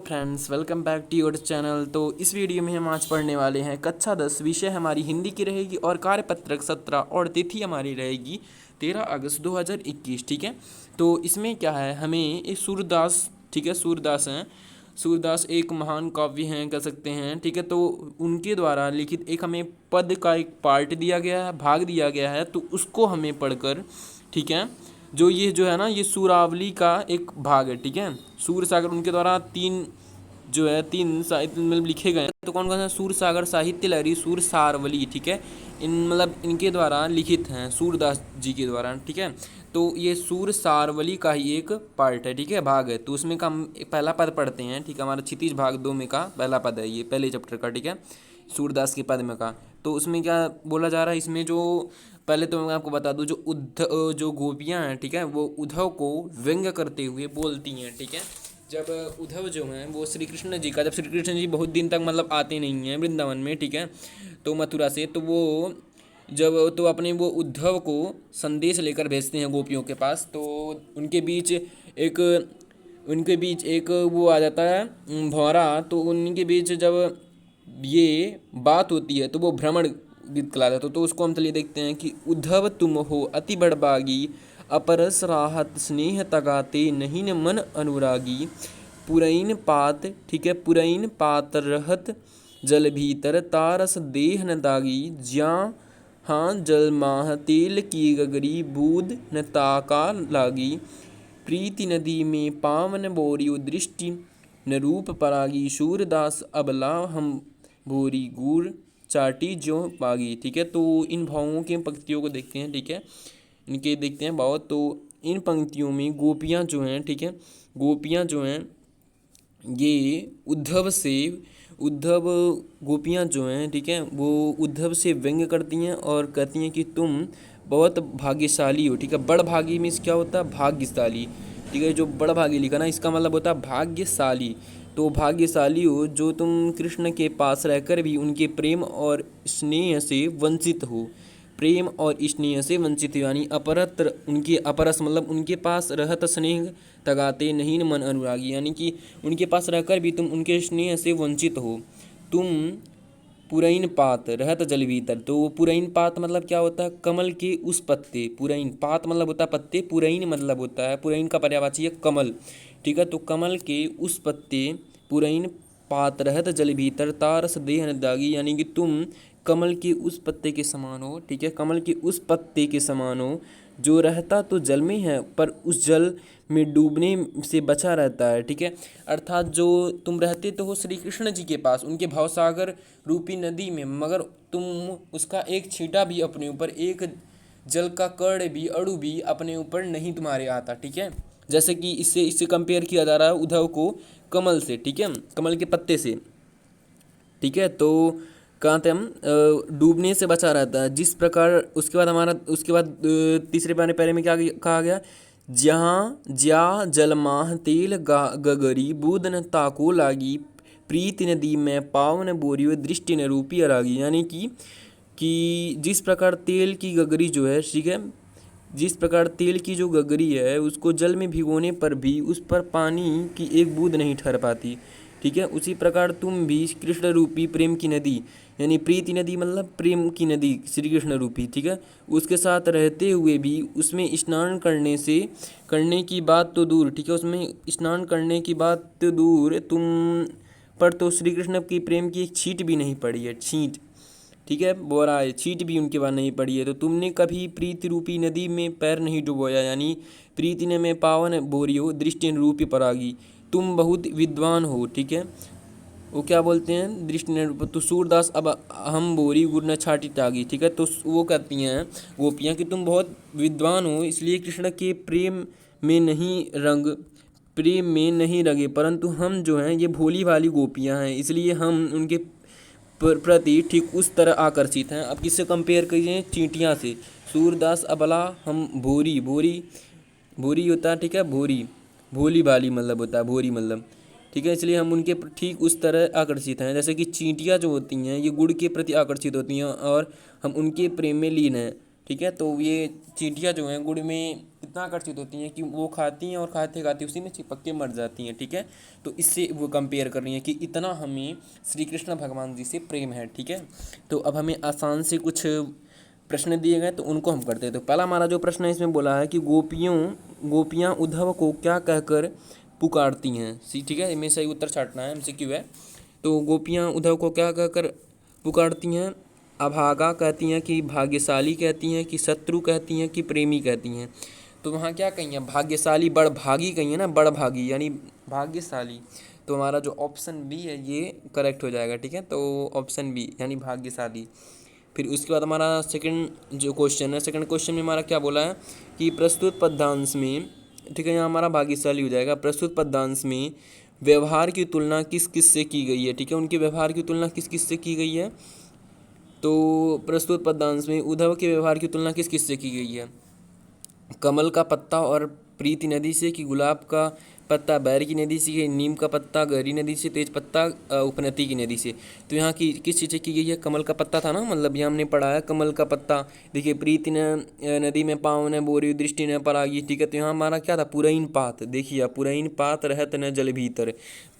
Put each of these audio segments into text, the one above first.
Friends, welcome back to your channel. तो इस video में हम आज पढ़ने वाले हैं कक्षा 10। विषय हमारी हिंदी की रहेगी और कार्यपत्रक 17 और तिथि हमारी रहेगी 13 अगस्त 2021। ठीक है, तो इसमें क्या है, हमें एक सूरदास, ठीक है, सूरदास हैं, सूरदास एक महान काव्य हैं कह सकते हैं। ठीक है, तो उनके द्वारा लिखित एक हमें पद का एक पार्ट दिया गया है, भाग दिया गया है, तो उसको हमें पढ़कर, ठीक है, जो ये जो है ना, ये सूरावली का एक भाग है। ठीक है, सूर सागर उनके द्वारा तीन जो है, तीन साहित्य मतलब लिखे गए हैं। तो कौन कौन सा? सूर सागर, साहित्य लहरी, सूर सारवली। ठीक है, इन मतलब इनके द्वारा लिखित हैं, सूरदास जी के द्वारा। ठीक है, तो ये सूर सारवली का ही एक पार्ट है, ठीक है, भाग है। तो उसमें का हम पहला पद पढ़ते हैं। ठीक है, हमारा क्षितिज भाग 2 में का पहला पद है, ये पहले चैप्टर का। ठीक है, सूरदास के पद में का। तो उसमें क्या बोला जा रहा है, इसमें जो पहले तो मैं आपको बता दूं, जो उद्धव, जो गोपियां हैं, ठीक है, वो उद्धव को व्यंग्य करते हुए बोलती हैं। ठीक है, जब उद्धव जो हैं वो श्री कृष्ण जी का, जब श्री कृष्ण जी बहुत दिन तक मतलब आते नहीं हैं वृंदावन में, ठीक है, तो मथुरा से, तो वो जब तो अपने वो उद्धव को संदेश लेकर भेजते हैं गोपियों के पास। तो उनके बीच एक वो आ जाता है, भौरा। तो उनके बीच जब ये बात होती है तो वो भ्रमण गीत कहलाता है। तो उसको हम चलिए देखते हैं कि उद्धव तुम हो अति बड़बागी, अपरस राहत स्नेह तगाते, नहीं न मन अनुरागी, पुरैन पात, ठीक है, पुरैन पात रहत जल भीतर, तारस देह न दागी, ज्या हाँ जल माह तेल की गगरी, बूद न ताका लागी, प्रीति नदी में पावन बोरियो दृष्टि न रूप परागी, सूरदास अबला हम भूरी गुड़ चाटी ज्यों पागी। ठीक है, तो इन भावों के पंक्तियों को देखते हैं। ठीक है, इनके देखते हैं भाव। तो इन पंक्तियों में गोपियाँ जो हैं, ठीक है, गोपियाँ जो हैं ये उद्धव गोपियाँ जो हैं, ठीक है, वो उद्धव से व्यंग्य करती हैं और कहती हैं कि तुम बहुत भाग्यशाली हो। ठीक है, बड़ भागी मीन्स क्या होता है? भाग्यशाली। ठीक है, जो बड़ भागी लिखा ना, इसका मतलब होता है भाग्यशाली। तो भाग्यशाली हो जो तुम कृष्ण के पास रहकर भी उनके प्रेम और स्नेह से वंचित हो, प्रेम और स्नेह से वंचित हो, यानी अपरत्र उनके, अपरस मतलब उनके पास रहत स्नेह तगाते, नहीं मन अनुरागी, यानी कि उनके पास रहकर भी तुम उनके स्नेह से वंचित हो। तुम पुरैन पात रहत जल भीतर। तो पुरैन पात मतलब क्या होता है? कमल के उस पत्ते। पुरैन पात मतलब होता है पत्ते, पुरैन मतलब होता है, पुरैन का पर्यायवाची है कमल। ठीक है, तो कमल के उस पत्ते, पुरैन पात रहत जल भीतर, तारस देह न दागी, यानी कि तुम कमल के उस पत्ते के समान हो। ठीक है, कमल के उस पत्ते के समान हो जो रहता तो जल में है पर उस जल में डूबने से बचा रहता है। ठीक है, अर्थात जो तुम रहते तो हो श्री कृष्ण जी के पास, उनके भवसागर रूपी नदी में, मगर तुम उसका एक छींटा भी अपने ऊपर, एक जल का कण भी, अणु भी अपने ऊपर नहीं तुम्हारे आता। ठीक है, जैसे कि इससे कंपेयर किया जा रहा है उद्धव को कमल से। ठीक है, कमल के पत्ते से। ठीक है, तो कहते हम डूबने से बचा रहता है जिस प्रकार। उसके बाद तीसरे पैरे में क्या कहा गया? जहाँ ज्या जलमाह तेल गगरी, बूद न ताको लागी, प्रीति नदी में पावन बोरियो, दृष्टि न रूपी अरागी, यानी कि जिस प्रकार तेल की गगरी जो है, ठीक है, जिस प्रकार तेल की जो गगरी है उसको जल में भिगोने पर भी उस पर पानी की एक बूंद नहीं ठहर पाती। ठीक है, उसी प्रकार तुम भी कृष्ण रूपी प्रेम की नदी, यानी प्रीति नदी मतलब प्रेम की नदी, श्री कृष्ण रूपी, ठीक है, उसके साथ रहते हुए भी उसमें स्नान करने की बात तो दूर, ठीक है, उसमें स्नान करने की बात तो दूर, तुम पर तो श्री कृष्ण की प्रेम की एक छींट भी नहीं पड़ी है, छींट। ठीक है, बोरा है, छींट भी उनके बाद नहीं पड़ी है। तो तुमने कभी प्रीति रूपी नदी में पैर नहीं डुबोया, यानी प्रीति ने में पावन बोरियो, दृष्टि रूपी परागी, तुम बहुत विद्वान हो। ठीक है, वो क्या बोलते हैं? दृष्टि ने, तो सूरदास अब हम बोरी गुड़ न छाटी त्यागी। ठीक है, तो वो कहती हैं गोपियाँ कि तुम बहुत विद्वान हो, इसलिए कृष्ण के प्रेम में नहीं रंगे, परंतु हम जो हैं ये भोली भाली गोपियाँ हैं, इसलिए हम उनके प्रति ठीक उस तरह आकर्षित हैं। अब किससे कंपेयर करिए? चींटियाँ से। सूरदास अबला हम भोरी, भोरी होता है, ठीक है, भोली भाली मतलब होता है, भोरी मतलब, ठीक है, इसलिए हम उनके ठीक उस तरह आकर्षित हैं जैसे कि चींटियाँ जो होती हैं ये गुड़ के प्रति आकर्षित होती हैं और हम उनके प्रेम में लीन हैं। ठीक है, तो ये चींटियाँ जो हैं गुड़ में इतना आकर्षित होती हैं कि वो खाती हैं और खाते खाते उसी में चिपक के मर जाती हैं, ठीक है। तो इससे वो कंपेयर कर रही हैं कि इतना हमें श्री कृष्ण भगवान जी से प्रेम है, ठीक है। तो अब हमें आसान से कुछ प्रश्न दिए गए तो उनको हम करते हैं। तो पहला हमारा जो प्रश्न है इसमें बोला है कि गोपियाँ उद्धव को क्या कहकर पुकारती हैं, ठीक है। इनमें सही उत्तर छांटना है, MCQ है। तो गोपियाँ उद्धव को क्या कहकर पुकारती हैं? अभागा कहती हैं कि भाग्यशाली कहती हैं कि शत्रु कहती हैं कि प्रेमी कहती हैं। तो वहाँ क्या कही है? भाग्यशाली, बड़भागी कही है ना, बड़भागी यानी भाग्यशाली। तो हमारा जो ऑप्शन बी है ये करेक्ट हो जाएगा, ठीक है। तो ऑप्शन बी यानी भाग्यशाली। फिर उसके बाद हमारा सेकंड जो क्वेश्चन है, सेकंड क्वेश्चन में हमारा क्या बोला है कि प्रस्तुत पद्यांश में, ठीक है, यहाँ हमारा भाग्यशाली हो जाएगा। प्रस्तुत पद्यांश में व्यवहार की तुलना किस किस से की गई है, ठीक है। उनके व्यवहार की तुलना किस किस से की गई है? तो प्रस्तुत पद्यांश में उद्धव के व्यवहार की तुलना किस किस से की गई है? कमल का पत्ता और प्रीति नदी से, कि गुलाब का पत्ता बैर की नदी से, कि नीम का पत्ता गहरी नदी से, तेज पत्ता उपनती की नदी से। तो यहाँ की किस चीज़ से की गई है? कमल का पत्ता था ना, मतलब यहाँ हमने पढ़ा है कमल का पत्ता। देखिए, प्रीति न नदी में पाँव न बोरी दृष्टि न परागी, ठीक है। तो यहाँ हमारा क्या था? पुरैन पात। देखिए, पुरैन पात रहत न जल भीतर।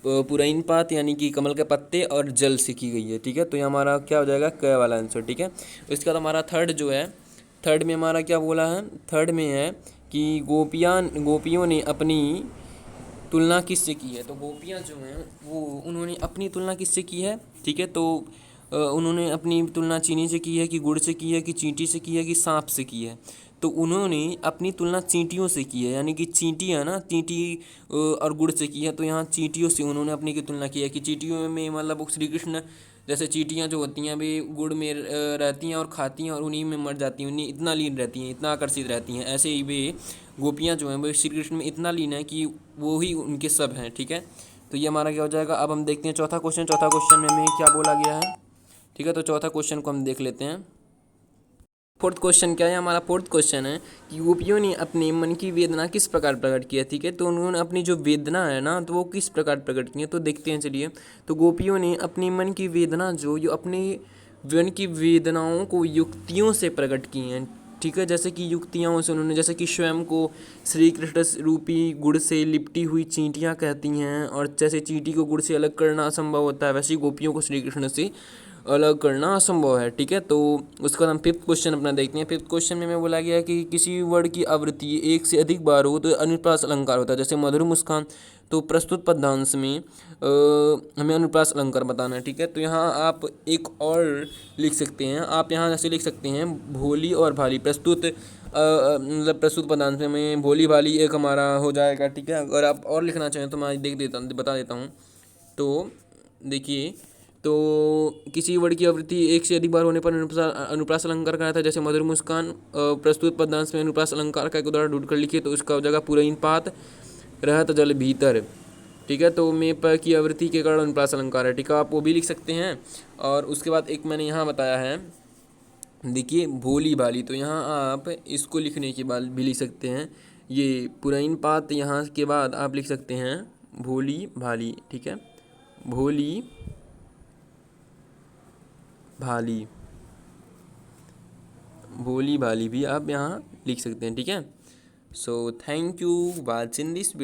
पुरैन पात यानी कि कमल के पत्ते और जल से की गई है, ठीक है। तो यहाँ हमारा क्या हो जाएगा? क वाला आंसर, ठीक है। उसके बाद हमारा थर्ड जो है, थर्ड में हमारा क्या बोला है? थर्ड में है कि गोपियों ने अपनी तुलना किससे की है। तो गोपियाँ जो हैं वो उन्होंने अपनी तुलना किससे की है, ठीक है। तो उन्होंने अपनी तुलना चीनी से की है कि गुड़ से की है कि चींटी से की है कि सांप से की है। तो उन्होंने अपनी तुलना चींटियों से की है, यानी कि चींटी है ना, चींटी और गुड़ से की है। तो यहाँ चींटियों से उन्होंने अपनी की तुलना की है कि चींटियों में मतलब श्री कृष्ण, जैसे चींटियाँ जो होती हैं वे गुड़ में रहती हैं और खाती हैं और उन्हीं में मर जाती हैं, उन्हीं इतना लीन रहती हैं, इतना आकर्षित रहती हैं। ऐसे ही वे गोपियाँ जो हैं वो श्री कृष्ण में इतना लीन है कि वो ही उनके सब हैं, ठीक है। तो ये हमारा क्या हो जाएगा? अब हम देखते हैं चौथा क्वेश्चन। चौथा क्वेश्चन में हमें क्या बोला गया है, ठीक है। तो चौथा क्वेश्चन को हम देख लेते हैं। फोर्थ क्वेश्चन क्या है? हमारा फोर्थ क्वेश्चन है कि गोपियों ने अपने मन की वेदना किस प्रकार प्रकट की है, ठीक है। तो उन्होंने अपनी जो वेदना है ना, तो वो किस प्रकार प्रकट की है, तो देखते हैं चलिए। तो गोपियों ने अपनी मन की वेदना जो अपने मन की वेदनाओं को युक्तियों से प्रकट की हैं, ठीक है। जैसे कि युक्तियों से उन्होंने, जैसे कि स्वयं को श्री कृष्ण रूपी गुड़ से लिपटी हुई चींटियाँ कहती हैं, और जैसे चींटी को गुड़ से अलग करना असंभव होता है, वैसे ही गोपियों को श्री कृष्ण से अलग करना असंभव है, ठीक है। तो उसके बाद हम फिफ्थ क्वेश्चन अपना देखते हैं। फिफ्थ क्वेश्चन में बोला गया है कि किसी वर्ड की आवृत्ति एक से अधिक बार हो तो अनुप्रास अलंकार होता है। जैसे मधुर मुस्कान। तो प्रस्तुत पद्यांश में हमें अनुप्रास अलंकार बताना है, ठीक है। तो यहाँ आप एक और लिख सकते हैं, आप यहाँ जैसे लिख सकते हैं भोली और भाली। प्रस्तुत मतलब प्रस्तुत पद्यांश में भोली भाली एक हमारा हो जाएगा, ठीक है। अगर आप और लिखना चाहें तो मैं बता देता हूँ। तो देखिए, तो किसी वर्ड की आवृत्ति एक से अधिक बार होने पर अनुप्रास अलंकार का था। जैसे मधुर मुस्कान प्रस्तुत पद्यांश में अनुप्रास अलंकार का एक उदाहरण ढूंढ कर लिखिए, तो उसका हो जाएगा पुरैन पात रहत जल भीतर, ठीक है। तो में प की आवृत्ति के कारण अनुप्रास अलंकार है, ठीक है। आप वो भी लिख सकते हैं। और उसके बाद एक मैंने यहाँ बताया है, देखिए भोली भाली। तो यहाँ आप इसको लिखने के बाद भी लिख सकते हैं, ये पुरैन पात, यहाँ के बाद आप लिख सकते हैं भोली भाली, ठीक है। भोली भाली, भोली भाली भी आप यहाँ लिख सकते हैं, ठीक है। So thank you watching this video.